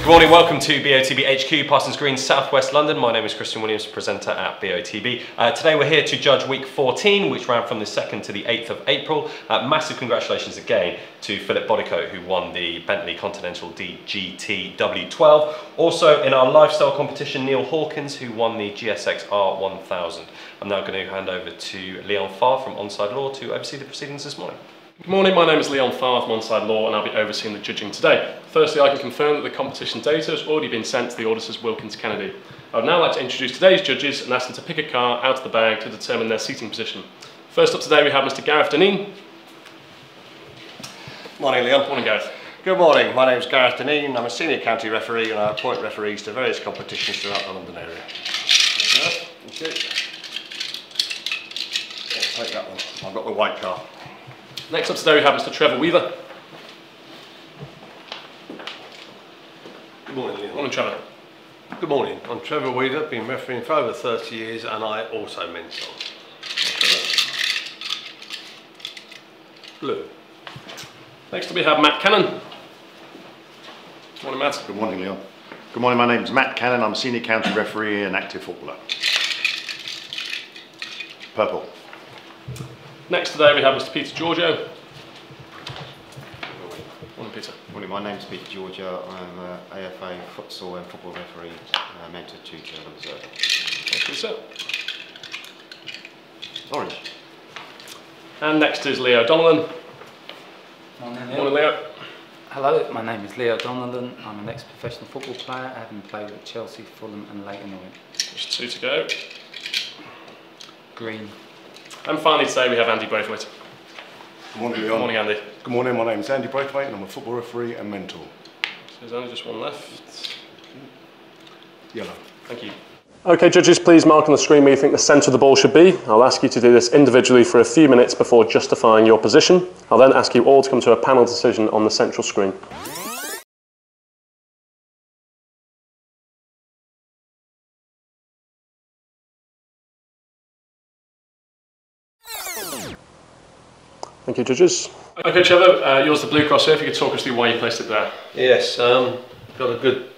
Good morning, welcome to BOTB HQ, Parsons Green, South West London. My name is Christian Williams, presenter at BOTB. Today we're here to judge week 14, which ran from the 2nd to the 8th of April. Massive congratulations again to Philip Bodicoat, who won the Bentley Continental DGT W12. Also in our lifestyle competition, Neil Hawkins, who won the GSX R1000. I'm now going to hand over to Leon Farr from Onside Law to oversee the proceedings this morning. Good morning, my name is Leon Farr from Onside Law and I'll be overseeing the judging today. Firstly, I can confirm that the competition data has already been sent to the auditors Wilkins Kennedy. I would now like to introduce today's judges and ask them to pick a car out of the bag to determine their seating position. First up today we have Mr. Gareth Deneen. Morning, Leon. Morning, Gareth. Good morning, my name is Gareth Deneen. I'm a senior county referee and I appoint referees to various competitions throughout the London area. Thank you. I'll take that one. I've got the white car. Next up today we have Mr. Trevor Weaver. Good morning, Leon. Morning, Trevor. Good morning. I'm Trevor Weaver, been refereeing for over 30 years and I also mentor. Blue. Next up we have Matt Cannon. Morning, Matt. Good morning, Leon. Good morning, my name's Matt Cannon. I'm a senior county referee and active footballer. Purple. Next today we have Mr. Peter Giorgio. Morning, Peter. Morning, my name's Peter Giorgio. I'm an AFA futsal and football referee, mentor, tutor and observer. Thank you, sir. Orange. And next is Leo Donnellan. Morning, Leo. Morning, Leo. Hello, my name is Leo Donnellan. I'm an ex-professional football player, having played at Chelsea, Fulham and Leyton Orient. Just two to go. Green. And finally today we have Andy Braithwaite. Good morning, Leon. Good morning, Andy. Good morning, my name is Andy Braithwaite and I'm a football referee and mentor. So there's only just one left. Yellow. Thank you. Okay, judges, please mark on the screen where you think the centre of the ball should be. I'll ask you to do this individually for a few minutes before justifying your position. I'll then ask you all to come to a panel decision on the central screen. Thank you, judges. Okay, Trevor, yours the blue cross here. If you could talk us through why you placed it there. Yes, got a good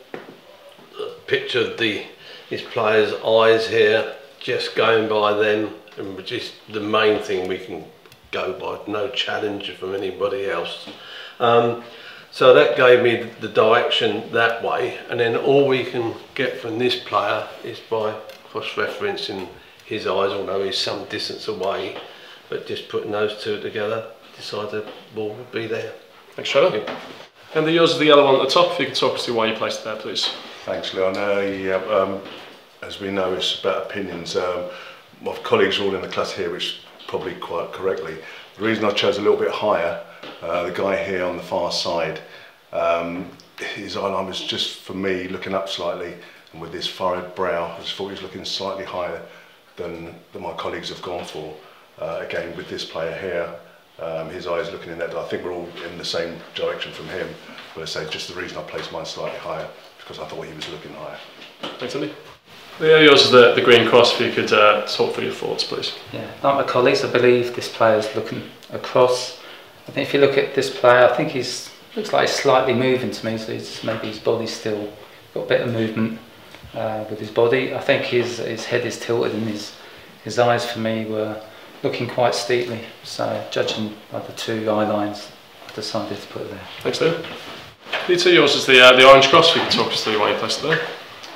picture of his players' eyes here, just going by them, and just the main thing we can go by, no challenge from anybody else. So that gave me the direction that way, and then all we can get from this player is by cross-referencing his eyes, although he's some distance away, but just putting those two together, decide the ball would be there. Thanks, Trevor. Yeah. And yours is the yellow one at the top. If you could talk us through why you placed it there, please. Thanks, Leon. As we know, it's about opinions. My colleagues are all in the class here, which probably quite correctly. The reason I chose a little bit higher, the guy here on the far side, his eyeline was just, for me, looking up slightly, and with this furrowed brow, I just thought he was looking slightly higher than my colleagues have gone for. Again, with this player here, his eyes looking in that, I think we're all in the same direction from him, but I say just the reason I placed mine slightly higher, because I thought he was looking higher. Thanks, Andy. Yeah, yours is the green cross. If you could talk through your thoughts, please. Yeah, like my colleagues, I believe this player's looking across. I think if you look at this player, I think looks like he's slightly moving to me, so maybe his body's still got a bit of movement with his body. I think his head is tilted and his eyes for me were looking quite steeply, so judging by the two eye lines, I decided to put it there. Thanks, Leo. Peter, yours is the orange cross. If you could talk us through why you placed it there.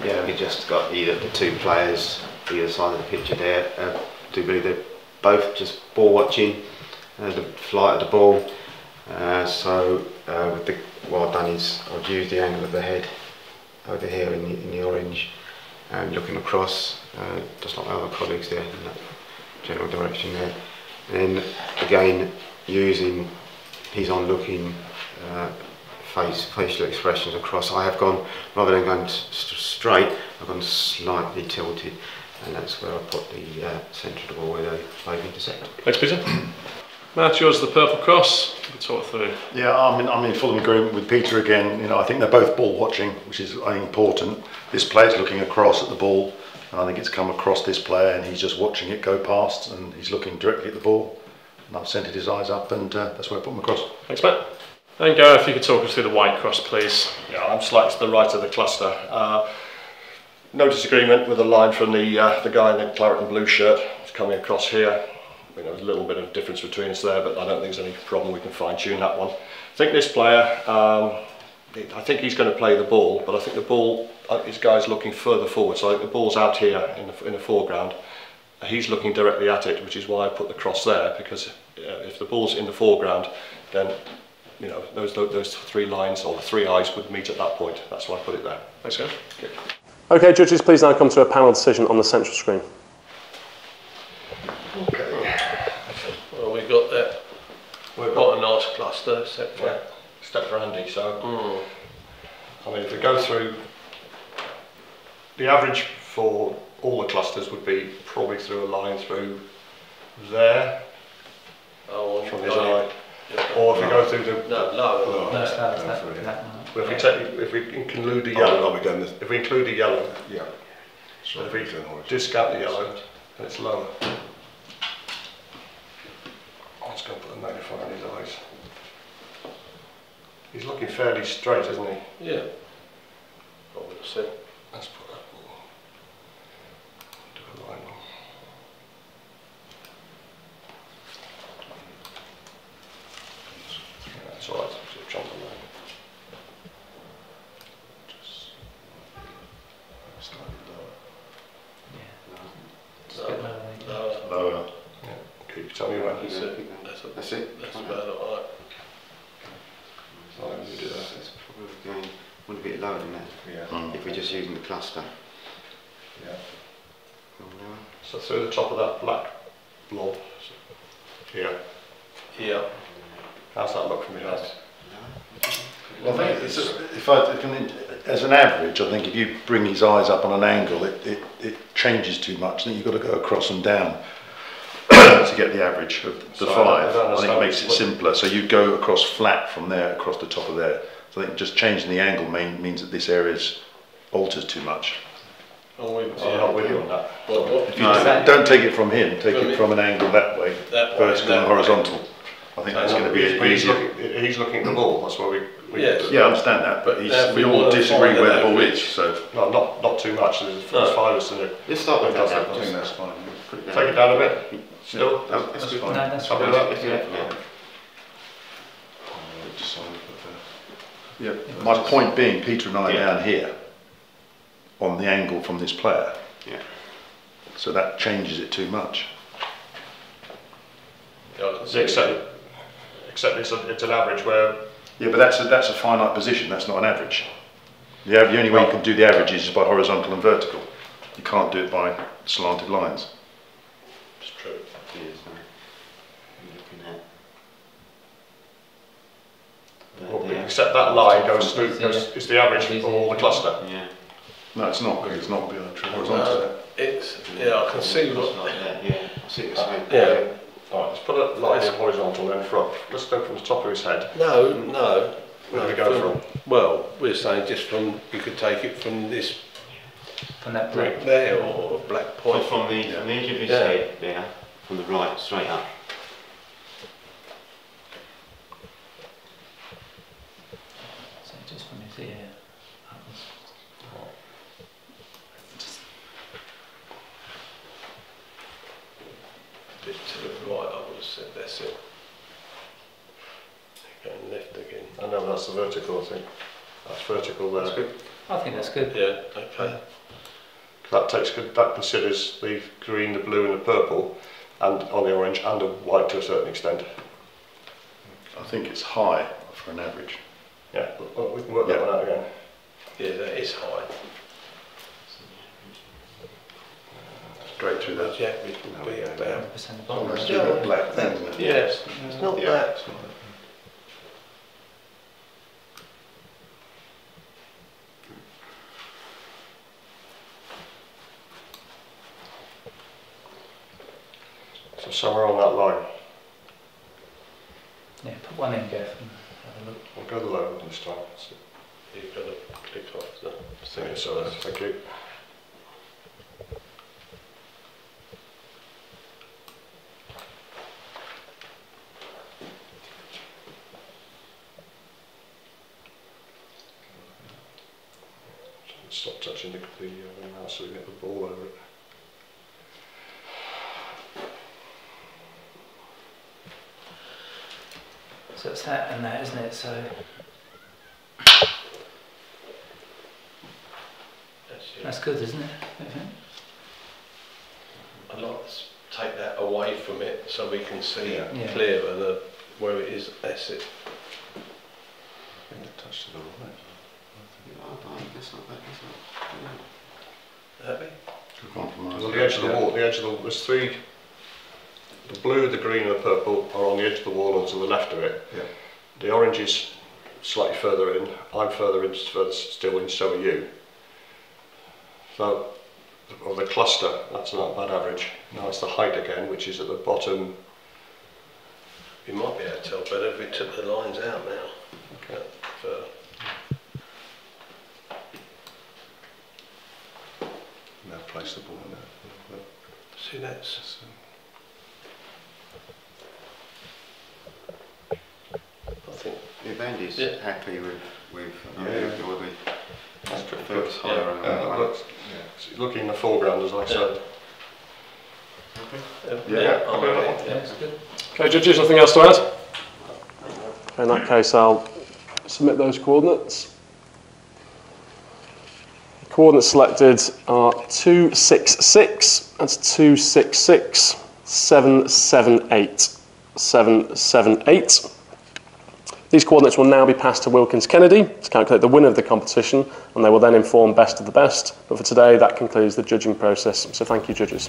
Yeah, we just got either the two players either side of the picture there. I do believe they're both just ball watching the flight of the ball. What I've done is I've used the angle of the head over here in the orange and looking across, just like my other colleagues there in that general direction there. And then again using his on-looking facial expressions across. I have gone, rather than going straight, I've gone slightly tilted, and that's where I put the centre of the ball where they both intersect. Thanks, Peter. Matt, yours is the purple cross. You can talk through. Yeah, I'm in full agreement with Peter again. You know, I think they're both ball watching, which is important. This player's looking across at the ball, and I think it's come across this player, and he's just watching it go past, and he's looking directly at the ball. And I've centred his eyes up, and that's where I put him across. Thanks, Matt. And Gareth, if you could talk us through the white cross, please. Yeah, I'm slightly to the right of the cluster. No disagreement with the line from the guy in the claret and blue shirt. It's coming across here. There's a little bit of difference between us there, but I don't think there's any problem. We can fine tune that one. I think this player, I think he's going to play the ball, but I think the ball, this guy's looking further forward. So I think the ball's out here in the foreground. He's looking directly at it, which is why I put the cross there, because if the ball's in the foreground, then those three lines or the three eyes would meet at that point. That's why I put it there. Thanks, Gareth. Okay, judges, please now come to a panel decision on the central screen. Okay. Well, we've got that. We've got a nice cluster, except for Andy. So, I mean, if we go through, the average for all the clusters would be probably through a line through there. Oh, from his eye. Or if we go through the lower. If we include the yellow, if we include the yellow, so if we discount the yellow, then it's lower. I'm just going to put a magnifier in his eyes. He's looking fairly straight, isn't he? Yeah. I would have said. Let's put that. Do a line on. That's alright, so jump on that. Just slightly lower. Lower. Yeah. Can you tell me when? That's it. That's about alright. It's probably going a bit lower than that. Yeah. If we're just using the cluster. Yeah. So through the top of that black blob here. Yeah. How's that look from your head? Well, I think as an average, I think if you bring his eyes up on an angle, it changes too much. I think you've got to go across and down to get the average of the five. I think it makes it simpler. So you go across flat from there, across the top of there. So I think just changing the angle means that this area alters too much. I'm not with you on that. If you don't take it from him, take it from an angle that way, vertical and horizontal. I think that's going to be easier. He's looking at the ball. That's why we Yes. Yeah, I understand that, but we all disagree where the ball is. So no, not too much. There's five of us in it. Let's start with that. I think that's fine. Take it down a bit. Still. That's fine. No, that's Happy fine. with that? Yeah. My point being, Peter and I are down here on the angle from this player. Yeah. So that changes it too much. Except it's an average where. Yeah, but that's a finite position. That's not an average. The only way you can do the averages is by horizontal and vertical. You can't do it by slanted lines. It's true. Except that line goes through. It's the average for all the cluster. Yeah. No, it's not. It's not horizontal. It's I can see what. Like that, yeah. I see what you're saying. Yeah. Alright, let's put a line in horizontal then front. Let's go from the top of his head. No. Where do we go from? Well, we're saying just from. You could take it from this From that brick brick. there or black point. From the edge of his Yeah. head there, from the right straight up. So just from his ear upwards. A bit to the right, I would have said. That's it. Going left again. I know that's the vertical. I think that's vertical there. That's good. I think that's good. Yeah. Okay. That considers the green, the blue, and the purple, and on the orange and the white to a certain extent. I think it's high for an average. Yeah, we can work that one out again. Yeah, that is high. Straight through that. Yeah, we can be about. 100% Oh, bottom. that's through that black thing, isn't it? Yes. It's not that. So somewhere on that line. Yeah, put one in, Gav, and have a look. We'll go the low one this time. So, You've got to click off the yeah, so thank you. stop touching the mouse so we get the ball over it. So it's that and that, isn't it? So that's good, isn't it? I'd like to take that away from it so we can see Yeah. clearer where it is. That's it. I think it touched it all right. Happy? Well, the edge of the wall, there's three, the blue, the green and the purple are on the edge of the wall and to the left of it. Yeah. The orange is slightly further in, I'm further in, still in, so are you. So, or the cluster, that's not a bad average. Now it's the height again, which is at the bottom. You might be able to tell better if we took the lines out now. Okay. Further. Now place the ball in there. See, that's... I think... If Andy's happy with or the That's pretty good. good. It's looking in the foreground, as I said. Yeah, I'm okay. Yeah, it's good. Okay, judges, nothing else to add? Okay, in that case, I'll submit those coordinates. The coordinates selected are 266, that's 266, 778, 778. These coordinates will now be passed to Wilkins Kennedy to calculate the winner of the competition, and they will then inform best of the best. But for today, that concludes the judging process. So thank you, judges.